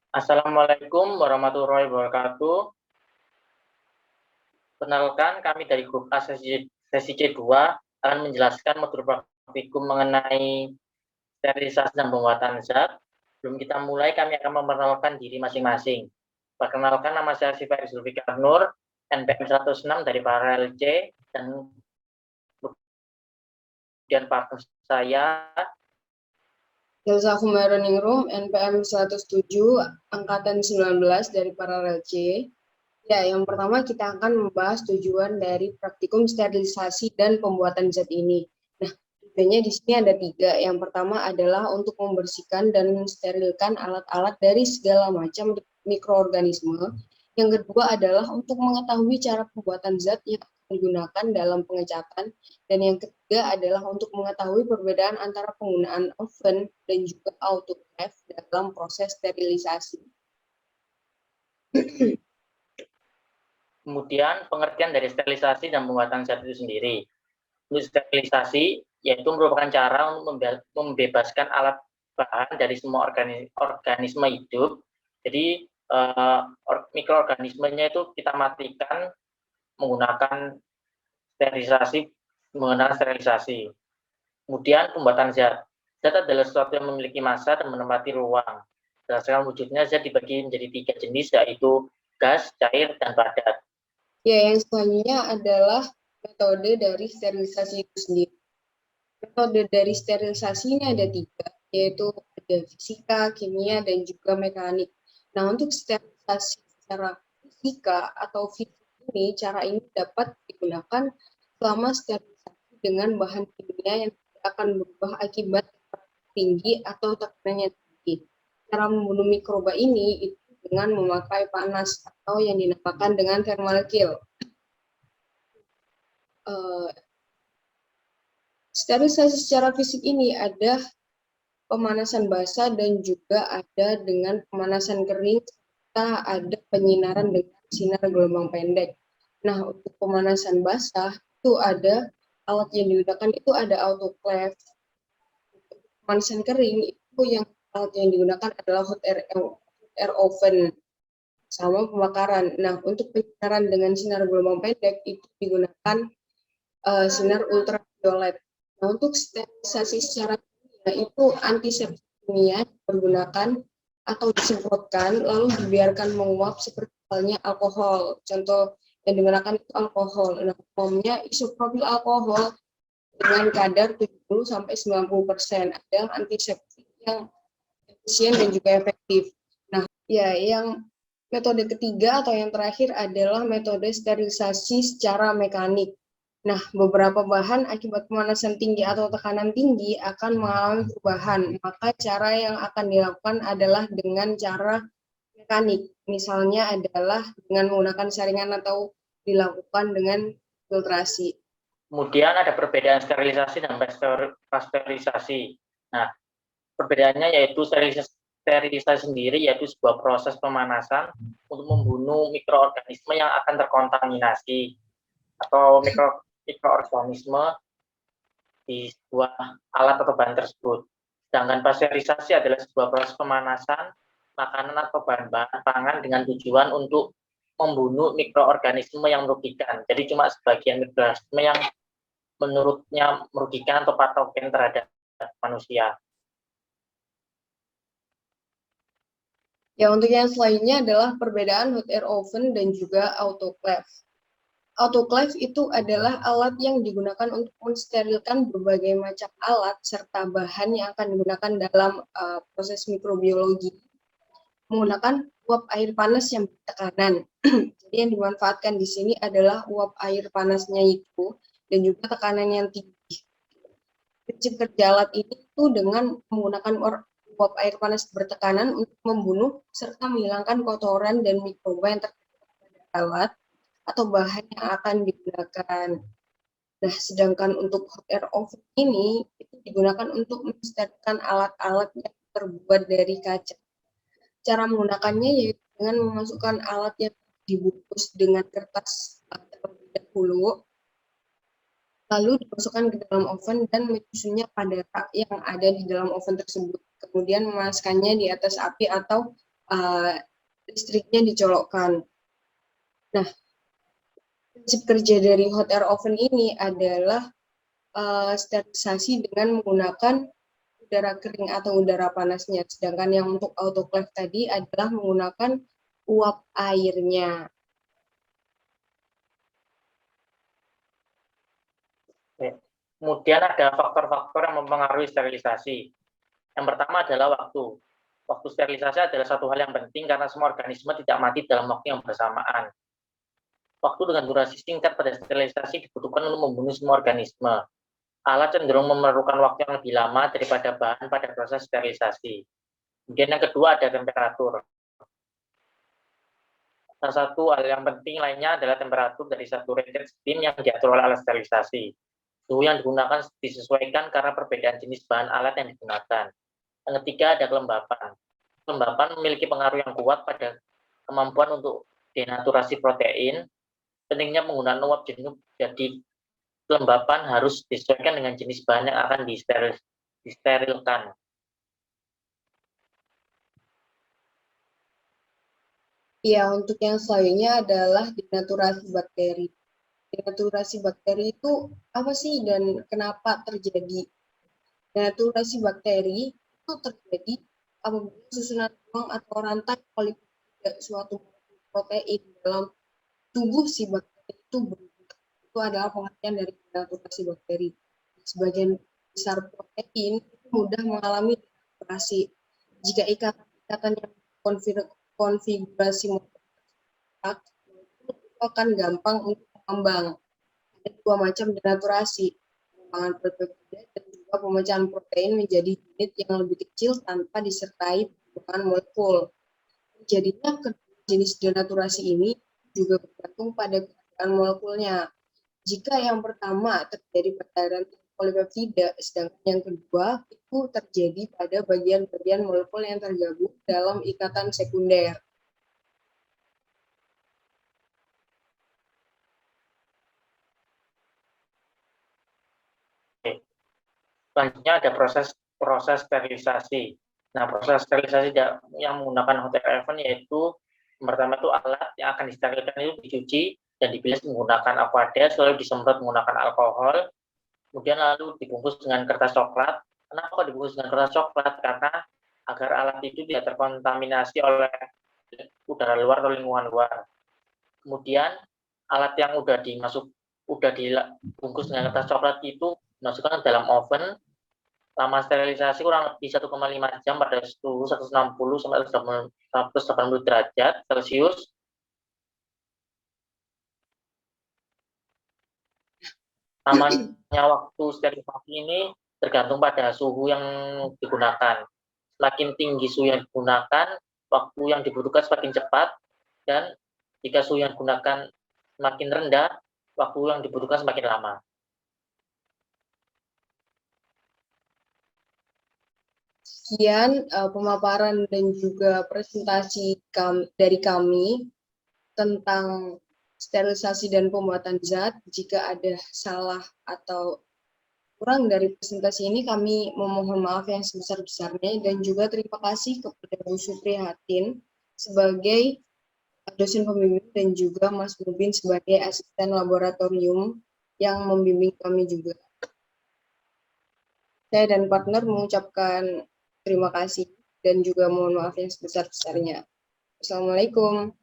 Assalamualaikum warahmatullahi wabarakatuh. Perkenalkan, kami dari grup A sesi C2 akan menjelaskan modul praktikum mengenai sterilisasi dan pembuatan zat. Sebelum kita mulai, kami akan memperkenalkan diri masing-masing. Perkenalkan, nama saya Sifai Zulfikar Nur, NPM 106 dari Paralel C, dan kemudian partner saya Elsa Kumaroningrum, NPM 107, Angkatan 19 dari Paralel C. Ya, yang pertama kita akan membahas tujuan dari praktikum sterilisasi dan pembuatan zat ini. Nah, tujuannya di sini ada 3. Yang pertama adalah untuk membersihkan dan mensterilkan alat-alat dari segala macam mikroorganisme. Yang kedua adalah untuk mengetahui cara pembuatan zat yang digunakan dalam pengecatan, dan yang ketiga adalah untuk mengetahui perbedaan antara penggunaan oven dan juga autoclave dalam proses sterilisasi. Kemudian pengertian dari sterilisasi dan pembuatan zat itu sendiri. Untuk sterilisasi yaitu merupakan cara untuk membebaskan alat bahan dari semua organisme hidup. Jadi mikroorganismenya itu kita matikan menggunakan sterilisasi. Kemudian pembuatan zat. Zat adalah sesuatu yang memiliki massa dan menempati ruang. Berdasarkan wujudnya, zat dibagi menjadi 3 jenis, yaitu gas, cair, dan padat. Ya, yang selanjutnya adalah metode dari sterilisasi itu sendiri. Metode dari sterilisasi ini ada 3, yaitu ada fisika, kimia, dan juga mekanik. Nah, untuk sterilisasi secara fisika atau fisik ini, cara ini dapat digunakan selama sterilisasi dengan bahan kimia yang tidak akan berubah akibat tinggi atau tekanannya tinggi. Cara membunuh mikroba ini itu dengan memakai panas atau yang dinamakan dengan thermal kill. Sterilisasi secara fisik ini ada pemanasan basah dan juga ada dengan pemanasan kering, serta ada penyinaran dengan sinar gelombang pendek. Nah, untuk pemanasan basah itu ada alat yang digunakan itu ada autoclave. Untuk pemanasan kering itu yang alat yang digunakan adalah hot air oven sama pembakaran. Nah, untuk penyinaran dengan sinar gelombang pendek itu digunakan sinar ultraviolet. Nah, untuk sterilisasi secara kimia itu antiseptik kimia dipergunakan atau disemprotkan lalu dibiarkan menguap seperti halnya alkohol. Contoh yang digunakan itu alkohol. Nah, umumnya isopropil alkohol dengan kadar 70-90% adalah antiseptik yang efisien dan juga efektif. Nah, ya yang metode ketiga atau yang terakhir adalah metode sterilisasi secara mekanik. Nah, beberapa bahan akibat pemanasan tinggi atau tekanan tinggi akan mengalami perubahan. Maka cara yang akan dilakukan adalah dengan cara mekanik. Misalnya adalah dengan menggunakan saringan atau dilakukan dengan filtrasi. Kemudian ada perbedaan sterilisasi dan pasteurisasi. Nah, perbedaannya yaitu sterilisasi sendiri yaitu sebuah proses pemanasan untuk membunuh mikroorganisme yang akan terkontaminasi atau mikroorganisme di sebuah alat atau bahan tersebut. Sedangkan pasteurisasi adalah sebuah proses pemanasan makanan atau bahan-bahan pangan dengan tujuan untuk membunuh mikroorganisme yang merugikan. Jadi cuma sebagian mikroorganisme yang menurutnya merugikan atau patogen terhadap manusia. Ya, untuk yang selanjutnya adalah perbedaan hot air oven dan juga autoclave. Autoclave itu adalah alat yang digunakan untuk mensterilkan berbagai macam alat serta bahan yang akan digunakan dalam proses mikrobiologi menggunakan uap air panas yang bertekanan. Jadi yang dimanfaatkan di sini adalah uap air panasnya itu dan juga tekanan yang tinggi. Prinsip kerja alat ini itu dengan menggunakan uap air panas bertekanan untuk membunuh serta menghilangkan kotoran dan mikroba yang terkena pada alat atau bahan yang akan digunakan. Nah, sedangkan untuk hot air oven ini itu digunakan untuk mensterilkan alat-alat yang terbuat dari kaca. Cara menggunakannya yaitu dengan memasukkan alat yang dibungkus dengan kertas terlebih dahulu, lalu dimasukkan ke dalam oven dan menyusunnya pada rak yang ada di dalam oven tersebut. Kemudian memanaskannya di atas api atau listriknya dicolokkan. Nah, prinsip kerja dari hot air oven ini adalah sterilisasi dengan menggunakan udara kering atau udara panasnya. Sedangkan yang untuk autoclave tadi adalah menggunakan uap airnya. Kemudian ada faktor-faktor yang mempengaruhi sterilisasi. Yang pertama adalah waktu. Waktu sterilisasi adalah satu hal yang penting karena semua organisme tidak mati dalam waktu yang bersamaan. Waktu dengan durasi singkat pada sterilisasi dibutuhkan untuk membunuh semua organisme. Alat cenderung memerlukan waktu yang lebih lama daripada bahan pada proses sterilisasi. Kemudian yang kedua ada temperatur. Salah satu hal yang penting lainnya adalah temperatur dari saturated steam yang diatur oleh alat sterilisasi. Suhu yang digunakan disesuaikan karena perbedaan jenis bahan alat yang digunakan. Yang ketiga ada kelembapan. Kelembapan memiliki pengaruh yang kuat pada kemampuan untuk denaturasi protein. Pentingnya penggunaan uap jenuh, jadi kelembapan harus disesuaikan dengan jenis bahan yang akan disterilkan. Ya, untuk yang selanjutnya adalah denaturasi bakteri. Denaturasi bakteri itu apa sih dan kenapa terjadi? Denaturasi bakteri itu terjadi apabila susunan ruang atau rantai polipeptida suatu protein dalam tubuh si bakteri itu berubah. Itu adalah pengertian dari denaturasi bakteri. Sebagian besar protein itu mudah mengalami denaturasi. Jika ikatan-ikatan yang konfigurasi itu akan gampang untuk mengembang. Ada dua macam denaturasi, pengembangan peptida dan juga pemecahan protein menjadi unit yang lebih kecil tanpa disertai pembentukan molekul. Jadinya jenis denaturasi ini juga bergantung pada keadaan molekulnya. Jika yang pertama terjadi pada rantai polipeptida, sedangkan yang kedua itu terjadi pada bagian-bagian molekul yang tergabung dalam ikatan sekunder. Selanjutnya ada proses sterilisasi. Nah, proses sterilisasi yang menggunakan hot air oven yaitu yang pertama itu alat yang akan disterilkan itu dicuci dan dibilas menggunakan aqueous, lalu disemprot menggunakan alkohol, kemudian lalu dibungkus dengan kertas coklat. Kenapa kok dibungkus dengan kertas coklat? Karena agar alat itu tidak terkontaminasi oleh udara luar atau lingkungan luar. Kemudian alat yang udah dibungkus dengan kertas coklat itu dimasukkan dalam oven. Lama sterilisasi kurang lebih 1,5 jam pada suhu 160 sampai 180 derajat Celcius. Lamanya waktu sterilisasi ini tergantung pada suhu yang digunakan. Semakin tinggi suhu yang digunakan, waktu yang dibutuhkan semakin cepat, dan jika suhu yang digunakan semakin rendah, waktu yang dibutuhkan semakin lama. Sekian pemaparan dan juga presentasi dari kami tentang sterilisasi dan pembuatan zat. Jika ada salah atau kurang dari presentasi ini, kami memohon maaf yang sebesar-besarnya dan juga terima kasih kepada Bu Suprihatin sebagai dosen pembimbing dan juga Mas Mubin sebagai asisten laboratorium yang membimbing kami juga. Saya dan partner mengucapkan terima kasih dan juga mohon maaf yang sebesar-besarnya. Assalamualaikum.